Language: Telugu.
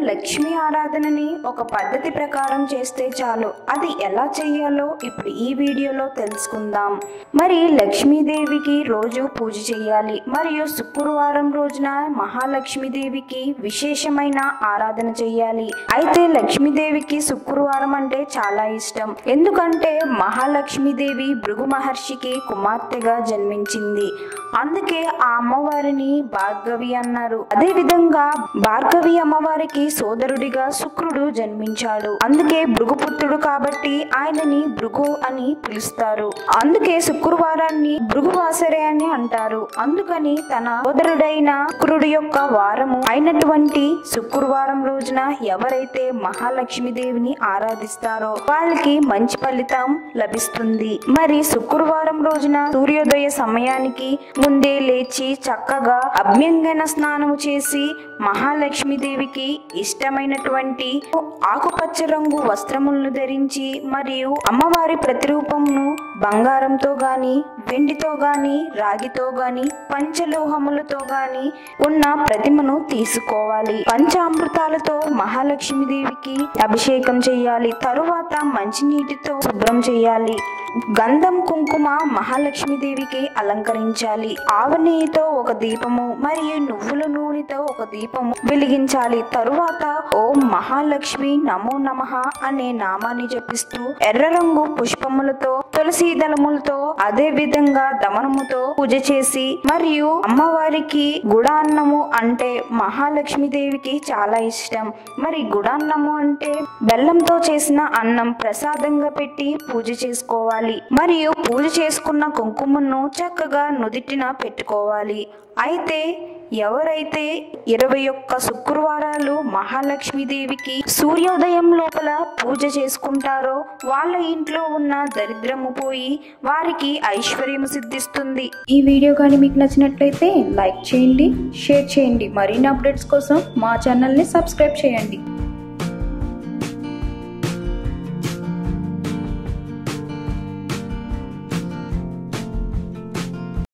లక్ష్మీ ఆరాధనని ఒక పద్ధతి ప్రకారం చేస్తే చాలు. అది ఎలా చేయాలో ఇప్పుడు ఈ వీడియోలో తెలుసుకుందాం. మరి లక్ష్మీదేవికి రోజు పూజ చేయాలి. మరియు శుక్రవారం రోజున మహాలక్ష్మీదేవికి విశేషమైన ఆరాధన చేయాలి. అయితే లక్ష్మీదేవికి శుక్రవారం అంటే చాలా ఇష్టం. ఎందుకంటే మహాలక్ష్మీదేవి భృగు మహర్షికి కుమార్తెగా జన్మించింది. అందుకే ఆ అమ్మవారిని భార్గవి అన్నారు. అదే విధంగా భార్గవి అమ్మవారికి సోదరుడిగా శుక్రుడు జన్మించాడు. అందుకే భృగుపుత్రుడు కాబట్టి ఆయనని భృగు అని పిలుస్తారు. అందుకే శుక్రవారాన్ని భృగువాసరే అని అంటారు. అందుకని తన సోదరుడైన శుక్రుడి యొక్క వారము అయినటువంటి శుక్రవారం రోజున ఎవరైతే మహాలక్ష్మీదేవిని ఆరాధిస్తారో వాళ్ళకి మంచి ఫలితం లభిస్తుంది. మరి శుక్రవారం రోజున సూర్యోదయ సమయానికి ముందే లేచి చక్కగా అభ్యంగన స్నానము చేసి మహాలక్ష్మీదేవికి ఇష్టమైనటువంటి ఆకుపచ్చ రంగు వస్త్రములను ధరించి మరియు అమ్మవారి ప్రతిరూపమును బంగారంతో గాని వెండితో గాని రాగితో గాని పంచలోహములతో గాని ఉన్న ప్రతిమను తీసుకోవాలి. పంచామృతాలతో మహాలక్ష్మీదేవికి అభిషేకం చేయాలి. తరువాత మంచినీటితో శుభ్రం చేయాలి. గంధం కుంకుమ మహాలక్ష్మీదేవికి అలంకరించాలి. ఆవనేయితో ఒక దీపము మరియు నువ్వుల నూనెతో ఒక దీపము వెలిగించాలి. తరువాత ఓం మహాలక్ష్మి నమో నమః అనే నామాన్ని జపిస్తూ ఎర్ర రంగు పుష్పములతో తులసి దళములతో అదే విధంగా దమనముతో పూజ చేసి మరియు అమ్మవారికి గుడాన్నము అంటే మహాలక్ష్మీదేవికి చాలా ఇష్టం. మరి గుడాన్నము అంటే బెల్లంతో చేసిన అన్నం ప్రసాదంగా పెట్టి పూజ చేసుకోవాలి. మరియు పూజ చేసుకున్న కుంకుమను చక్కగా నుదిటిన పెట్టుకోవాలి. అయితే ఎవరైతే 21 శుక్రవారాలు మహాలక్ష్మీదేవికి సూర్యోదయం లోపల పూజ చేసుకుంటారో వాళ్ళ ఇంట్లో ఉన్న దరిద్రము పోయి వారికి ఐశ్వర్యం సిద్ధిస్తుంది. ఈ వీడియో కానీ మీకు నచ్చినట్లయితే లైక్ చేయండి, షేర్ చేయండి. మరిన్ని అప్డేట్స్ కోసం మా ఛానల్ని సబ్స్క్రైబ్ చేయండి.